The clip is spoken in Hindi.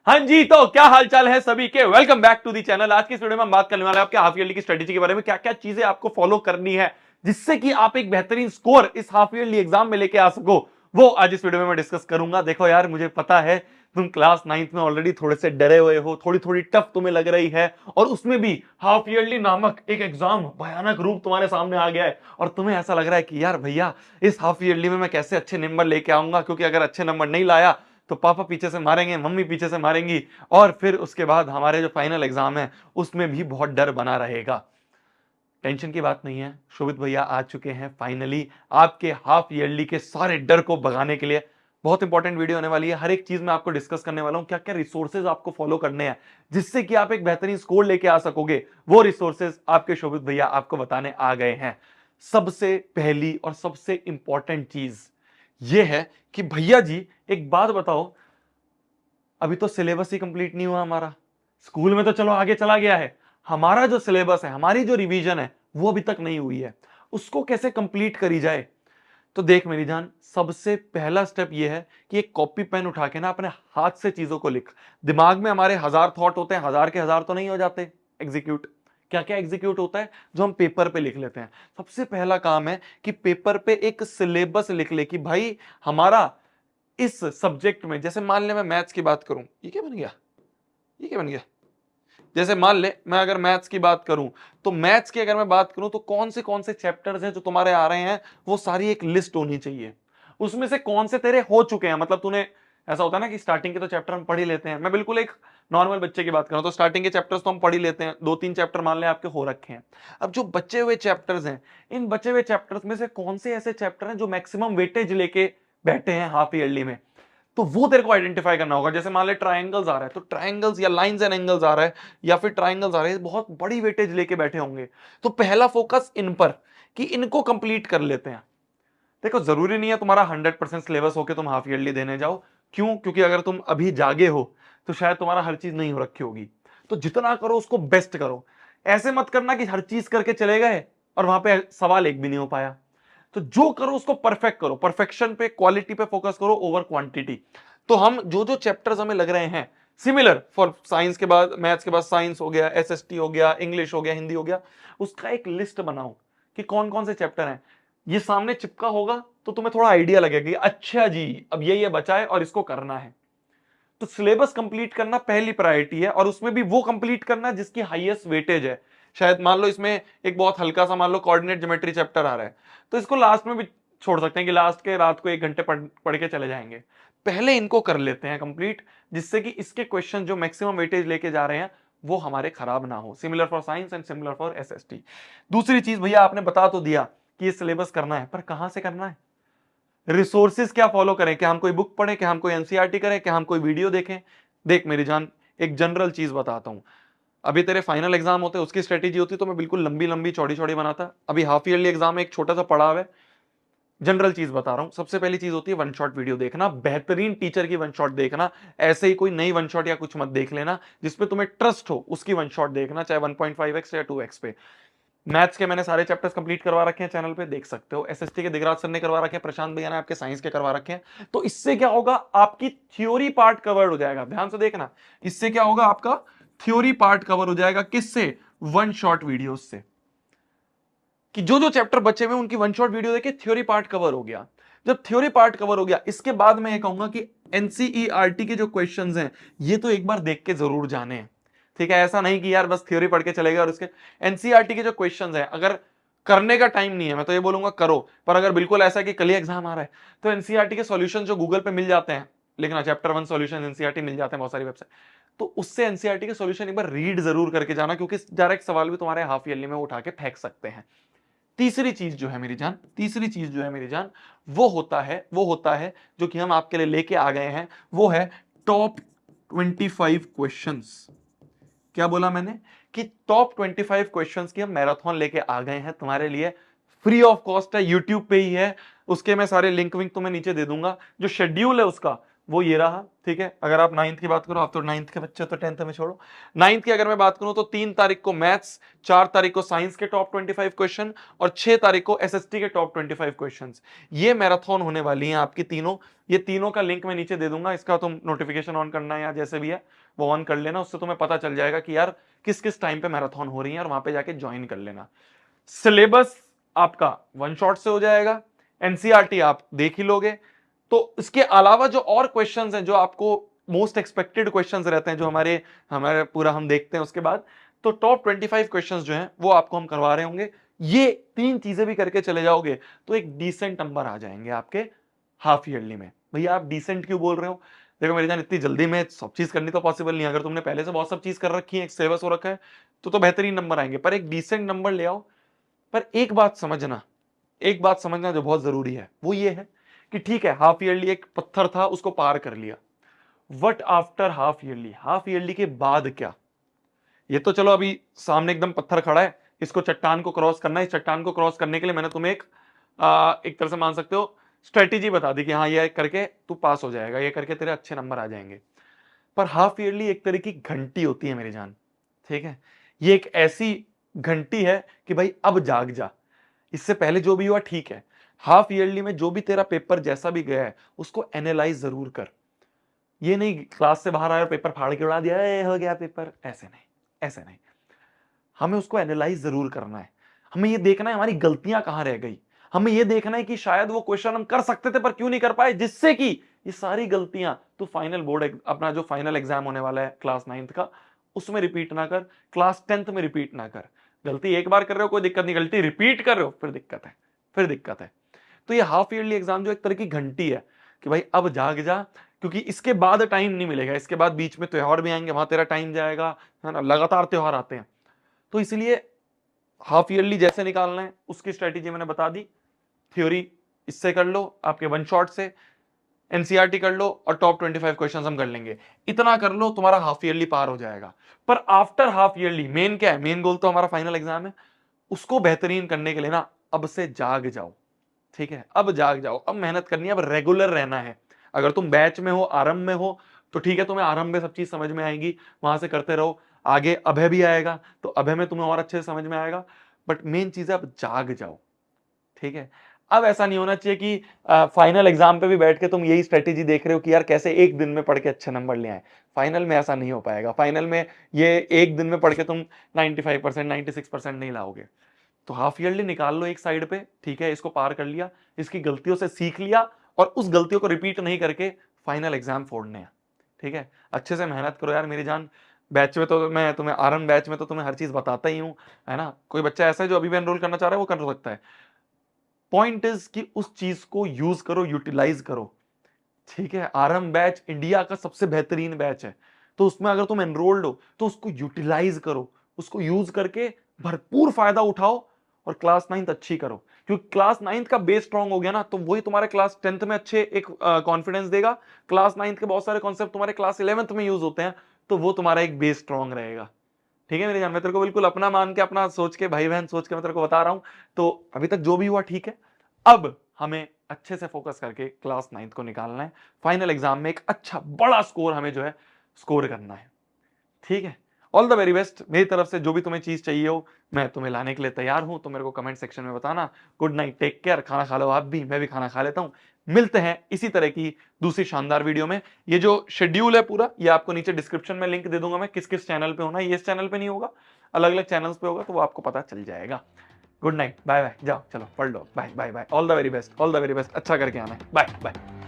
हाँ जी, तो क्या हाल चाल है सभी के। Welcome back to the channel. आज की इस वीडियो में हम बात करने वाले हैं आपके हाफ ईयरली की स्ट्रेटेजी के बारे में। क्या क्या चीजें आपको फॉलो करनी है जिससे कि आप एक बेहतरीन स्कोर इस हाफ ईयरली एग्जाम में लेके आ सको, वो आज इस वीडियो में मैं डिस्कस करूंगा। देखो यार, मुझे पता है तुम क्लास 9th में ऑलरेडी थोड़े से डरे हुए हो, थोड़ी थोड़ी टफ तुम्हें लग रही है, और उसमें भी हाफ ईयरली नामक एक एग्जाम भयानक रूप तुम्हारे सामने आ गया है, और तुम्हें ऐसा लग रहा है कि यार भैया इस हाफ ईयरली में मैं कैसे अच्छे नंबर लेके आऊंगा, क्योंकि अगर अच्छे नंबर नहीं लाया तो पापा पीछे से मारेंगे, मम्मी पीछे से मारेंगी, और फिर उसके बाद हमारे जो फाइनल एग्जाम है उसमें भी बहुत डर बना रहेगा। टेंशन की बात नहीं है, शोभित भैया आ चुके हैं फाइनली आपके हाफ ईयरली के सारे डर को भगाने के लिए। बहुत इंपॉर्टेंट वीडियो होने वाली है, हर एक चीज में आपको डिस्कस करने वाला हूं, क्या क्या रिसोर्सेज आपको फॉलो करने हैं जिससे कि आप एक बेहतरीन स्कोर लेके आ सकोगे। वो रिसोर्सेज आपके शोभित भैया आपको बताने आ गए हैं। सबसे पहली और सबसे इंपॉर्टेंट चीज ये है कि भैया जी एक बात बताओ, अभी तो सिलेबस ही कंप्लीट नहीं हुआ हमारा। स्कूल में तो चलो आगे चला गया है, हमारा जो सिलेबस है, हमारी जो रिवीजन है वो अभी तक नहीं हुई है, उसको कैसे कंप्लीट करी जाए। तो देख मेरी जान, सबसे पहला स्टेप ये है कि एक कॉपी पेन उठा के ना अपने हाथ से चीजों को लिख। दिमाग में हमारे हजार थॉट होते हैं, हजार के हजार तो नहीं हो जाते एग्जीक्यूट। क्या क्या एग्जीक्यूट होता है जो हम पेपर पे लिख लेते हैं। सबसे पहला काम है कि पेपर पे एक सिलेबस लिख ले कि भाई हमारा इस सब्जेक्ट में, जैसे मान ले मैं मैथ्स की बात करूं, ये क्या बन गया, ये क्या बन गया। जैसे मान ले मैं अगर मैथ्स की बात करूं, तो मैथ्स की अगर मैं बात करूं तो कौन से चैप्टर्स हैं जो तुम्हारे आ रहे हैं, वो सारी एक लिस्ट होनी चाहिए। उसमें से कौन से तेरे हो चुके हैं, मतलब तूने, ऐसा होता है ना कि स्टार्टिंग के तो चैप्टर हम पढ़ ही लेते हैं। मैं बिल्कुल एक नॉर्मल बच्चे की बात कर रहा हूं, तो स्टार्टिंग के चैप्टर्स तो हम पढ़ ही लेते हैं, 2-3 चैप्टर मान ले आपके हो रखे हैं। अब जो बचे हुए चैप्टर्स हैं, इन बचे हुए चैप्टर्स में से कौन से ऐसे चैप्टर हैं जो मैक्सिमम वेटेज लेके बैठे हैं हाफ ईयरली में, तो वो तेरे को आइडेंटिफाई करना होगा। जैसे मान ले ट्रायंगल्स आ रहा है, तो ट्रायंगल्स या लाइंस एंड एंगल्स आ रहा है, या फिर ट्रायंगल्स आ रहे हैं, बहुत बड़ी वेटेज लेके बैठे होंगे। तो पहला फोकस इन पर, कि इनको कंप्लीट कर लेते हैं। देखो जरूरी नहीं है तुम्हारा 100% सिलेबस होके तुम हाफ ईयरली देने जाओ। क्यों? क्योंकि अगर तुम अभी जागे हो तो शायद तुम्हारा हर चीज नहीं हो रखी होगी। तो जितना करो उसको बेस्ट करो। ऐसे मत करना कि हर चीज करके चले गए और वहां पे सवाल एक भी नहीं हो पाया। तो जो करो उसको परफेक्ट करो, परफेक्शन पे, क्वालिटी पे फोकस करो ओवर क्वांटिटी। तो हम जो जो चैप्टर्स हमें लग रहे हैं सिमिलर, फॉर साइंस के बाद, मैथ्स के बाद साइंस हो गया, एसएसटी हो गया, इंग्लिश हो गया, हिंदी हो गया, उसका एक लिस्ट बनाओ कि कौन कौन से चैप्टर हैं। ये सामने चिपका होगा तो तुम्हें थोड़ा आइडिया लगेगा कि अच्छा जी अब ये बचा है और इसको करना है। तो सिलेबस कंप्लीट करना पहली प्रायोरिटी है, और उसमें भी वो कंप्लीट करना जिसकी हाईएस्ट वेटेज है। शायद मान लो इसमें एक बहुत हल्का सा, मान लो कोऑर्डिनेट ज्योमेट्री चैप्टर आ रहा है, तो इसको लास्ट में भी छोड़ सकते हैं कि लास्ट के रात को 1 घंटे पढ़ के चले जाएंगे। पहले इनको कर लेते हैं कंप्लीट, जिससे कि इसके क्वेश्चन जो मैक्सिमम वेटेज लेके जा रहे हैं वो हमारे खराब ना हो। Similar for science and similar for SST. दूसरी चीज भैया आपने बता तो दिया कि ये सिलेबस करना है, पर कहां से करना है, रिसोर्सेज क्या फॉलो करें, क्या हम कोई बुक पढ़ें, क्या हम कोई एनसीईआरटी करें, क्या हम कोई वीडियो देखें। देख मेरी जान, एक जनरल चीज बताता हूं। अभी तेरे फाइनल एग्जाम होते, उसकी स्ट्रेटेजी होती तो मैं बिल्कुल लंबी लंबी चौड़ी चौड़ी बनाता। अभी हाफ ईयरली एग्जाम में एक छोटा सा पड़ाव है, जनरल चीज बता रहा हूं। सबसे पहली चीज होती है वन शॉट वीडियो देखना, बेहतरीन टीचर की वन शॉट देखना। ऐसे ही कोई नई वन शॉट या कुछ मत देख लेना, जिसपे तुम्हें ट्रस्ट हो उसकी वन शॉट देखना, चाहे 1.5x या 2x पे। मैथ्स के मैंने सारे चैप्टर्स कंप्लीट करवा रखे हैं, चैनल पे देख सकते हो। एसएसटी के दिगराज सर ने करवा रखे हैं, प्रशांत भैया ने आपके साइंस के करवा रखे हैं। तो इससे क्या होगा, आपकी थ्योरी पार्ट कवर्ड हो जाएगा। ध्यान से देखना, इससे क्या होगा, आपका थ्योरी पार्ट कवर हो जाएगा। किससे? वन शॉट वीडियो से। कि जो जो चैप्टर बचे हुए उनकी वन शॉट वीडियो देखे, थ्योरी पार्ट कवर हो गया। जब थ्योरी पार्ट कवर हो गया, इसके बाद मैं ये कहूंगा कि एनसीईआरटी के जो क्वेश्चंस हैं ये तो एक बार देख के जरूर जाने हैं। ठीक है, ऐसा नहीं कि यार बस थ्योरी पढ़ के चले गए, और उसके एनसीईआरटी के जो क्वेश्चंस हैं, अगर करने का टाइम नहीं है, मैं तो ये बोलूंगा करो। पर अगर बिल्कुल ऐसा कि कल ही एग्जाम आ रहा है, तो एनसीईआरटी के सॉल्यूशन जो गूगल पे मिल जाते हैं, लेकिन चैप्टर 1 सॉल्यूशन एनसीईआरटी मिल जाते हैं बहुत सारी वेबसाइट, तो उससे एनसीईआरटी के सॉल्यूशन एक बार रीड जरूर करके जाना, क्योंकि डायरेक्ट सवाल भी तुम्हारे हाफ ईयरली में उठा के फेंक सकते हैं। तीसरी चीज जो है मेरी जान, तीसरी चीज जो है मेरी जान, वो होता है जो कि हम आपके लिए लेके आ गए हैं, वो है टॉप 25 क्वेश्चंस। क्या बोला मैंने? कि टॉप 25 क्वेश्चंस की हम मैराथन लेके आ गए हैं तुम्हारे लिए। फ्री ऑफ कॉस्ट है, यूट्यूब पे ही है। उसके मैं सारे लिंक विंक तुम्हें नीचे दे दूंगा। जो शेड्यूल है उसका, वो ये रहा, ठीक है। अगर आप 9th की बात करो, आप तो 9th के बच्चे, तो 10th में छोड़ो। 9th की अगर मैं बात करूं तो 3 तारीख को मैथ्स, 4 तारीख को साइंस के टॉप 25 क्वेश्चन और 6 तारीख को एसएसटी के टॉप 25 क्वेश्चंस। ये मैराथन होने वाली हैं आपकी तीनों। ये तीनों का लिंक मैं नीचे दे दूंगा, इसका तुम नोटिफिकेशन ऑन करना है या जैसे भी है वो ऑन कर लेना, उससे तुम्हें पता चल जाएगा कि यार किस किस टाइम पे मैराथन हो रही है, और वहां पे जाके ज्वाइन कर लेना। सिलेबस आपका वन शॉट से हो जाएगा, एनसीईआरटी आप देख ही लोगे। तो इसके अलावा जो और क्वेश्चंस हैं, जो आपको मोस्ट एक्सपेक्टेड क्वेश्चंस रहते हैं, जो हमारे हमारे पूरा हम देखते हैं उसके बाद, तो टॉप 25 क्वेश्चंस जो हैं वो आपको हम करवा रहे होंगे। ये 3 चीजें भी करके चले जाओगे तो एक डिसेंट नंबर आ जाएंगे आपके हाफ ईयरली में। भैया आप डिसेंट क्यों बोल रहे हो? देखो मेरी जान, इतनी जल्दी में सब चीज करनी तो पॉसिबल नहीं है। अगर तुमने पहले से बहुत सब चीज कर रखी है, एक सिलेबस हो रखा है, तो बेहतरीन नंबर आएंगे, पर एक डिसेंट नंबर ले आओ। पर एक बात समझना, एक बात समझना जो बहुत जरूरी है, वो ये है कि ठीक है, हाफ ईयरली एक पत्थर था, उसको पार कर लिया। What after half yearly? Half yearly के बाद क्या? ये तो चलो अभी सामने एकदम पत्थर खड़ा है, इसको चट्टान को क्रॉस करना है। इस चट्टान को क्रॉस करने के लिए मैंने तुम्हें एक तरह से मान सकते हो स्ट्रेटेजी बता दी कि हाँ ये करके तू पास हो जाएगा, ये करके तेरे अच्छे नंबर आ जाएंगे। पर हाफ ईयरली एक तरह की घंटी होती है मेरी जान, ठीक है। ये एक ऐसी घंटी है कि भाई अब जाग जा, इससे पहले जो भी हुआ ठीक है। हाफ ईयरली में जो भी तेरा पेपर जैसा भी गया है, उसको एनालाइज जरूर कर। ये नहीं क्लास से बाहर आया और पेपर फाड़ के उड़ा दिया, हो गया पेपर, ऐसे नहीं, ऐसे नहीं। हमें उसको एनालाइज जरूर करना है। हमें ये देखना है हमारी गलतियां कहां रह गई। हमें ये देखना है कि शायद वो क्वेश्चन हम कर सकते थे पर क्यों नहीं कर पाए, जिससे कि ये सारी गलतियां तो फाइनल बोर्ड, अपना जो फाइनल एग्जाम होने वाला है क्लास 9th का, उसमें रिपीट ना कर, क्लास 10th में रिपीट ना कर। गलती एक बार कर रहे हो कोई दिक्कत नहीं, गलती रिपीट कर रहे हो फिर दिक्कत है, फिर दिक्कत है। तो ये हाफ ईयरली एग्जाम जो एक तरह की घंटी है कि भाई अब जाग जा, क्योंकि इसके बाद टाइम नहीं मिलेगा। इसके बाद बीच में त्योहार भी आएंगे, वहां तेरा टाइम जाएगा, है ना, लगातार त्योहार आते हैं। तो इसलिए हाफ ईयरली जैसे निकालना है उसकी स्ट्रेटेजी मैंने बता दी। थ्योरी इससे कर लो, आपके वन शॉट से एनसीईआरटी कर लो, और टॉप 25 क्वेश्चंस हम कर लेंगे। इतना कर लो, तुम्हारा हाफ ईयरली पार हो जाएगा। पर आफ्टर हाफ ईयरली मेन क्या है? मेन गोल तो हमारा फाइनल एग्जाम है। उसको बेहतरीन करने के लिए ना अब से जाग जाओ, ठीक है। अब जाग जाओ, अब मेहनत करनी है, अब रेगुलर रहना है। अगर तुम बैच में हो, आरंभ में हो, तो ठीक है, तुम्हें आरंभ में सब चीज समझ में आएगी, वहां से करते रहो। आगे अभय भी आएगा तो अभय में तुम्हें और अच्छे से समझ में आएगा। बट मेन चीज है अब जाग जाओ, ठीक है। अब ऐसा नहीं होना चाहिए कि फाइनल एग्जाम पे भी बैठ के तुम यही स्ट्रेटेजी देख रहे हो कि यार कैसे एक दिन में पढ़ के अच्छे नंबर ले आए। फाइनल में ऐसा नहीं हो पाएगा। फाइनल में ये एक दिन में पढ़ के तुम 95%, 96% नहीं लाओगे। तो हाफ ईयरली निकाल लो एक साइड पे, ठीक है। इसको पार कर लिया, इसकी गलतियों से सीख लिया, और उस गलतियों को रिपीट नहीं करके फाइनल एग्जाम फोड़ने हैं, ठीक है। अच्छे से मेहनत करो यार मेरी जान। बैच में तो मैं तुम्हें, आरंभ बैच में तो तुम्हें हर चीज बताता ही हूं, है ना। कोई बच्चा ऐसा है जो अभी भी एनरोल करना चाह रहा है, वो कर सकता है। पॉइंट इज कि उस चीज को यूज करो, यूटिलाइज करो, ठीक है। आरंभ बैच इंडिया का सबसे बेहतरीन बैच है, तो उसमें अगर तुम एनरोल्ड हो तो उसको यूटिलाइज करो, उसको यूज करके भरपूर फायदा उठाओ, और क्लास 9th अच्छी करो। क्योंकि क्लास 9th का बेस स्ट्रांग हो गया ना, तो वही तुम्हारे क्लास 10th में अच्छे एक कॉन्फिडेंस देगा। क्लास 9th के बहुत सारे कॉन्सेप्ट तुम्हारे क्लास 11th में यूज होते हैं, तो वो तुम्हारा एक बेस स्ट्रांग रहेगा, ठीक है मेरे जान। मैं तेरे को बिल्कुल अपना मान के, अपना सोच के, भाई बहन सोच के मैं तेरे को बता रहा हूं। तो अभी तक जो भी हुआ ठीक है, अब हमें अच्छे से फोकस करके क्लास 9th को निकालना है। फाइनल एग्जाम में एक अच्छा बड़ा स्कोर हमें जो है स्कोर करना है, ठीक है। All the very best. मेरी तरफ से जो भी तुम्हें चीज चाहिए हो, मैं तुम्हें लाने के लिए तैयार हूं, तो मेरे को कमेंट सेक्शन में बताना। गुड नाइट, टेक केयर, खाना खा लो आप भी, मैं भी खाना खा लेता हूं। मिलते हैं इसी तरह की दूसरी शानदार वीडियो में। ये जो शेड्यूल है पूरा, ये आपको नीचे डिस्क्रिप्शन में लिंक दे दूंगा मैं, किस किस चैनल पे होना है। ये इस चैनल पे नहीं होगा, अलग अलग चैनल्स पे होगा, तो वो आपको पता चल जाएगा। गुड नाइट, बाय बाय, जाओ चलो पढ़ लो, bye bye bye, all the very best, all the very best. अच्छा करके आना है, बाय बाय।